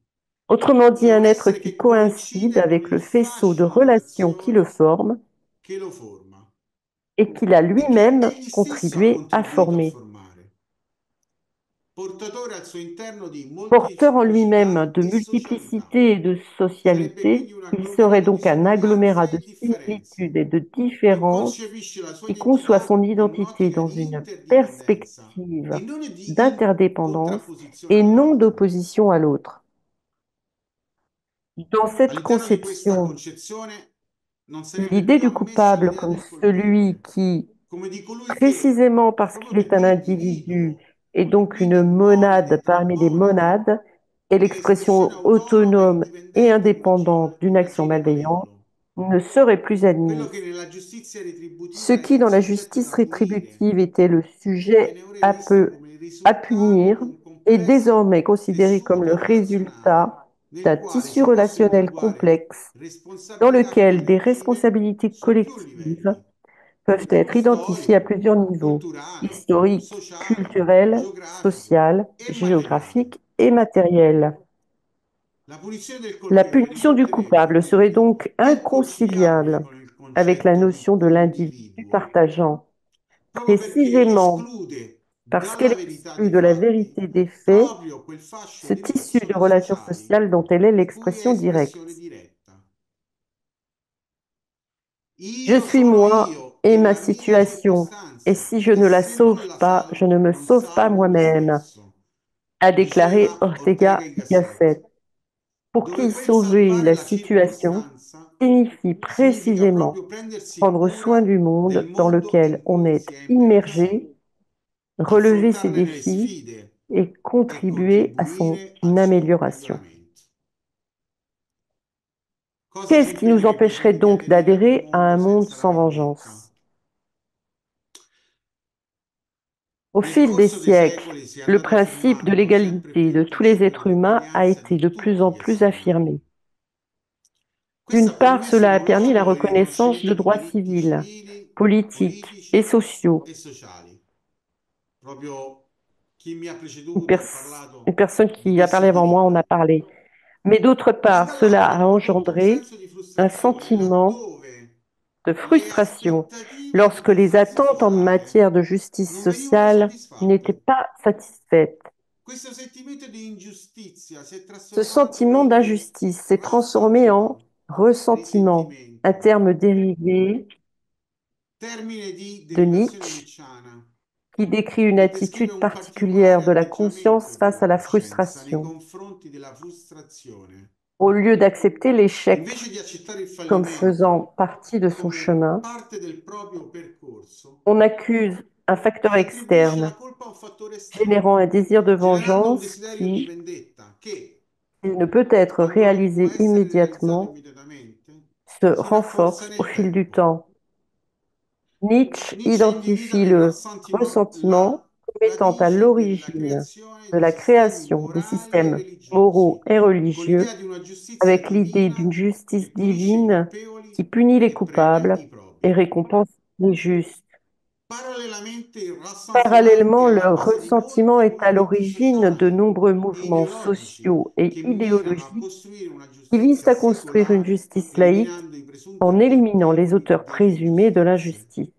Autrement dit, È un un être essere qui che coïncide coincide con avec il le faisceau de fascino di relations qui le relazioni forme che lo forma et qu'il a e che lui-même egli stesso ha contribué à contribuito a former. formare, portatore al suo interno di Porteur en lui-même molteplicità de e socialità. multiplicité et de Sarebbe socialité, quindi un il serait agglomerato di donc un agglomérat somiglianze de e differenze similitudes et de che différences concepisce la sua qui conçoit son identità in identité un'ottica dans di une interdipendenza perspective e non di d'interdépendance contrapposizione et non all'altro. d'opposition à l'autre. Dans cette All'interno di questa conception, concezione non sarebbe l'idée più du ammessa coupable l'idea comme del celui colpevole, qui, come di colui che, précisément parce proprio qu'il est perché un individu l'individuo, et donc une quindi monade monide tra parmi les monadi, monades, est è espressione l'expression autonoma e autonome et indipendente indépendante di un d'une action agire malveillante, malevolo. ne serait plus Quello che admise. nella giustizia Ce retributiva qui, era dans il la soggetto justice da punire rétributive, était le viene sujet ora à visto peu come il à risultato punir, di un est complesso désormais considéré comme le tessuto relazionale résultat nel d'un quale tissu si possono relationnel individuare complexe dans responsabilità lequel des collettive responsabilités su più collectives livelli: peuvent être identifiées à storico, plusieurs niveaux, culturale, historique, sociale, culturel, geografico social, e materiale. géographique et matériel. La punizione del La colpevole punition du risulterebbe coupable serait quindi donc inconciliabile inconciliable con il avec la concetto di notion de l'individu condividuo, partageant, proprio perché précisément esclude parce qu'elle dalla verità exclut dei de la fatti vérité des faits proprio quel fascio ce di tissu de relazioni relations sociali sociales dont elle est di cui è l'expression espressione directe. diretta. Je Io suis sono moi io et e ma la mia situation, et circostanza, si je e ne la se non sauve la pas, je ne salvo, me non sauve pas salvo me moi-même, stesso, a déclaré diceva Ortega Ortega y y Gasset. Gasset. Pour qui Dove quel sauver salvare la la situation circostanza signifie significa précisément proprio prendersi prendre soin cura du del monde dans mondo lequel in on cui est si è immersi, immergé, relever ses affrontarne le défis sfide et e contribuer à son contribuire al suo amélioration. miglioramento. Cosa ci Qu'est-ce qui nous impedirebbe empêcherait quindi di donc aderire ad un d'adhérer à un mondo monde senza la sans vendetta? vengeance? Au Nel fil des corso dei siècles, secoli si è le andato principe de affermando sempre più l'égalité de il tous les principio êtres humains a dell'uguaglianza été de di plus tutti en gli plus esseri umani. affirmé. Questo D'une ha part, permesso cela a non permis la solo il reconnaissance de riconoscimento di droits diritti civils, civili, politiques et politici sociaux. e sociali. Proprio chi mi ha Une, preceduto ha pers- une parlato personne di qui a parlé questi avant moi en a diritti, parlé. Mais d'autre ma part, cela dall'altro ha a prodotto un engendré senso di un frustrazione sentiment laddove de le frustration aspettative di lorsque les giustizia attentes en sociale matière de justice non venivano sociale n'étaient soddisfatte. pas satisfaites. Questo sentimento di ingiustizia si è Ce trasformato sentiment in d'injustice s'est transformé en rassurdismo Ressentiment, un risentimento, terme dérivé termine di de derivazione Nietzsche nicciana qui décrit une che descrive attitude un particulière particolare de la atteggiamento conscience face à della la coscienza nei frustration. confronti della frustrazione. Au lieu d'accepter l'échec Invece di accettare il comme faisant fallimento partie de son come chemin, parte del proprio percorso, on accuse un facteur si attribuisce externe, la colpa a un fattore générant esterno, un désir de generando un vengeance desiderio di qui, vendetta che, s'il ne peut être quando non può réalisé essere realizzato immédiatement, immediatamente, se si rafforza renforce au nel fil du tempo. temps. Nietzsche Nietzsche indivisa identifie nel le rassentiment ressentiment la comme étant à radice della l'origine creazione de di la sistemi création des morali e systèmes moraux religiosi, et con l'idea religieux, di una giustizia avec l'idée d'une divina justice che punisce i divine colpevoli qui punit les e premia coupables i et propri. récompense les justes. Parallelamente, il rassentiment è Parallèlement, alla le base di ressentiment molti est à movimenti l'origine de sociali nombreux e mouvements ideologici sociaux et che mirano a idéologiques costruire una qui visent giustizia à construire une secolare, justice laïque eliminando i presunti en éliminant les colpevoli auteurs dalle présumés de ingiustizie. l'injustice.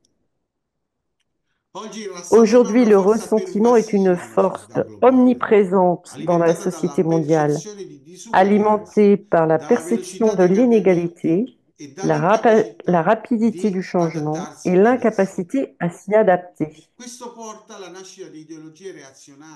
Oggi il rassentiment è Aujourd'hui, una le forza ressentiment est une pervasiva nella force società globale, omniprésente dans la alimentata société dalla mondiale, percezione di disuguaglianza, alimentée par la dalla perception velocità de dei l'inégalité, cambiamenti e la dall'incapacità rapidité du di changement adattarsi et ad essi. l'incapacité à s'y adapter. Questo porta alla nascita di ideologie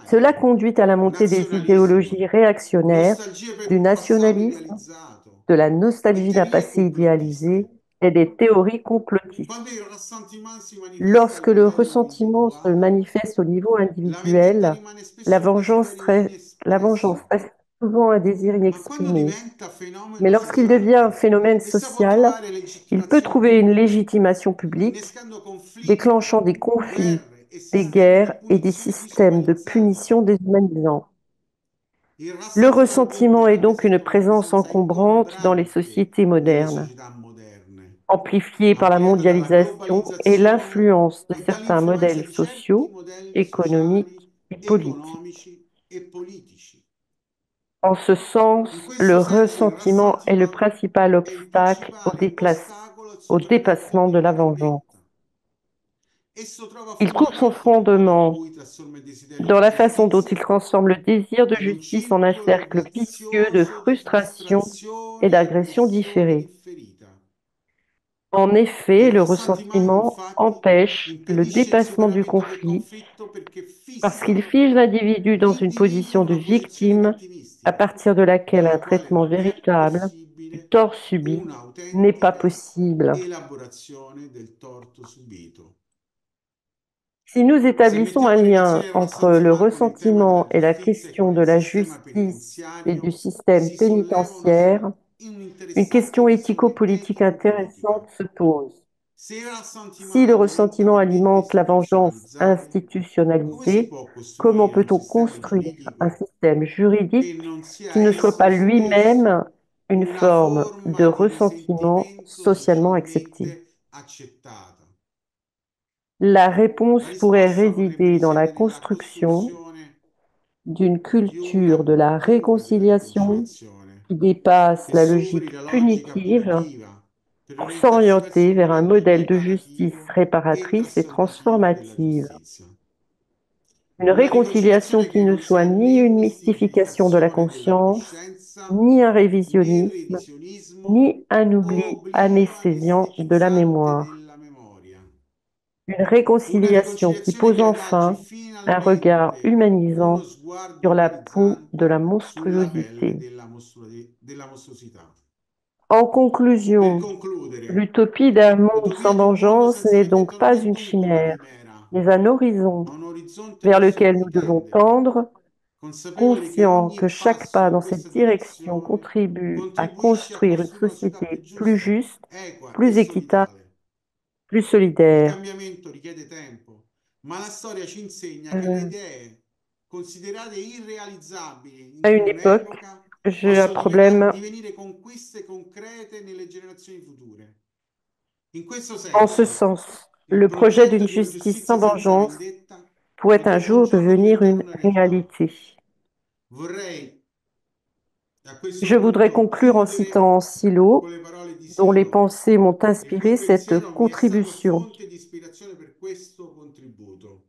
Cela reazionarie, conduit à la montée des idéologies nazionalismo, réactionnaires, nostalgie per du un passato nationalisme, idealizzato de la e nostalgie d'un teorie passé idéalisé complottiste. et des théories complotistes. Quando il rassentiment si manifesta a Lorsque le livello ressentiment se individuale, manifeste au niveau la vendetta individuel, rimane la spesso un vengeance, desiderio la vengeance inespresso, reste souvent un désir ma quando inexprimé. diventa Mais fenomeno lorsqu'il devient un sociale, phénomène essa può social, trovare il peut legittimazione trouver une pubblica, légitimation publique, innescando conflitti, déclenchant des conflits, guerre e des sistemi di guerres et des punizione systèmes de disuguaglizzanti. punition déshumanisants. Il Le rassentiment ressentiment dunque est donc une rappresenta una présence presenza encombrante dans les ingombrante sociétés nelle modernes, società moderne, amplifiée par la ampliata dalla mondialisation et globalizzazione l'influence de e certains dall'influenza modèles di certi sociaux, modelli économiques sociali, et politiques. economici e politici. En ce In sens, le questo senso il ressentiment est le rassentiment principal è il obstacle principale ostacolo al au superamento dépassement de la della vendance. vendetta. Esso trova Il trouve son fondamento nel modo in fondement cui trasforma il desiderio dans di la façon dont il giustizia transforme le désir de in un justice en un circolo cercle vicieux de vizioso di frustration et frustrazione, d'agression aggressione e différées. ferita. En effet, Il le rassentiment, ressentiment infatti, empêche le impedisce il dépassement du superamento del conflit conflitto perché parce qu'il fissa fige l'individu dans une l'individuo position in de una posizione victime à vittimistica, partir de laquelle un dalla quale traitement non è véritable du possibile tort subi n'est pas un'autentica possible. elaborazione del torto subito. Si nous Se établissons un mettiamo in lien relazione il entre le rassentiment con il tema della ressentiment et la giustizia e question con de il la sistema justice et du penitenziario, système si solleva pénitentiaire, une un'interessante question questione éthico-politique etico-politica. intéressante se pose. Se il rassentiment Si le alimenta ressentiment vendette alimente la vengeance istituzionalizzate, come si institutionnalisée, può comment costruire un peut-on sistema construire un giuridico système che juridique non qui sia ne soit pas esso stesso lui-même une una forme de forma di ressentiment risentimento socialement accepté? socialmente accettata? La La réponse pourrait risposta potrebbe résider dans la risiedere nella construction costruzione d'une di una culture de la cultura della réconciliation riconciliazione qui dépasse che la superi logique la logica punitive punitiva per pour orientarsi verso s'orienter un vers un modello modèle de justice rieparativo e réparatrice et trasformativo della transformative. giustizia. Une Una réconciliation riconciliazione qui che ne non sia soit ni né une mystification de la mistificazione della conscience, coscienza, ni un né révisionnisme, revisionismo ni un o oubli oblio anesthésiant de la anestetizzante mémoire. della memoria. Une Una réconciliation qui riconciliazione pose che adaggi enfin un regard finalmente uno humanisant sguardo sur la peau de la umanizzante sulla pelle monstruosité. della mostruosità. En Per conclusion, concludere, l'utopie d'un monde l'utopia sans di un mondo vengeance senza n'est donc vendetta non pas è une dunque una chimère, chimera, mais un horizon ma un orizzonte vers verso lequel cui nous devons tendere, tendre, consapevoli che conscients que ogni chaque pas passo in dans cette questa direction direzione contribue à contribuisce a construire une costruire una società più société plus giusta, juste, equa e plus équitable, solidale. plus Il solidaire. cambiamento richiede tempo, ma la storia ci insegna che le Euh, idee considerate irrealizzabili à in une époque, un'epoca j'ai un possono problème. divenire conquiste concrete nelle generazioni future. In questo En ce senso, sens, il le projet progetto d'une di una justice giustizia sans senza vengeance vendetta pourrait un potrebbe un jour giorno devenir diventare une una realtà. réalité. Vorrei a questo Je voudrais punto conclure en chiudere citant con Silo, le parole di dont les Silo, pensées m'ont il cui inspiré cette pensiero mi è stato contribution. fonte di ispirazione per questo contributo.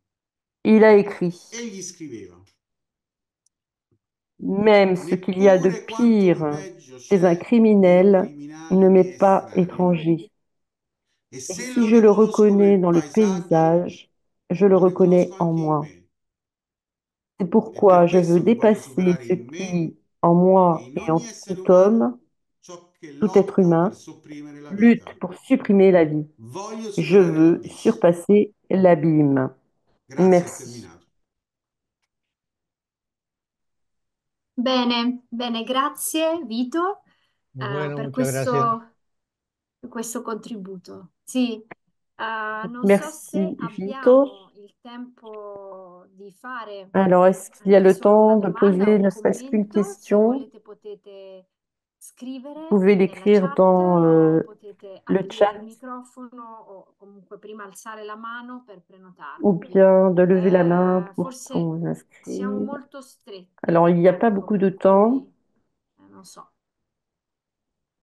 Il a écrit. Egli scriveva: Même ce qu'il y a de Neppure quanto di pire peggio chez un c'è di un criminel ne criminale m'est di pas estraneo. étranger. E Et se si lo je le riconosco reconnais nel dans le paesaggio, paysage, je le lo riconosco reconnais en anche in moi. me. C'est È per pourquoi je veux questo che voglio dépasser superare ce in me qui, en e moi in et en ogni essere tout homme, umano ciò che tout être lotta per humain, sopprimere la lutte vita. pour supprimer la vie. Voglio Je superare veux l'abisso. surpasser l'abîme. Grazie, ho Merci. terminato. Bene, bene, grazie Vito, Bueno, per muchas gracias. questo contributo. Sì, non so se Merci, Vito. abbiamo il tempo di fare Alors, est-ce qu'il y a anche le solo una temps de domanda o poser un ne serait-ce qu'une commento. Se question? volete potete Vous scrivere pouvez nella l'écrire chat dans o potete le aprire il chat microfono o comunque prima alzare la mano per ou prenotarvi. bien de lever la main pour Forse qu'on siamo inscrive. molto stretti Alors, il n'y a pas ecco, beaucoup de per temps. cui non so.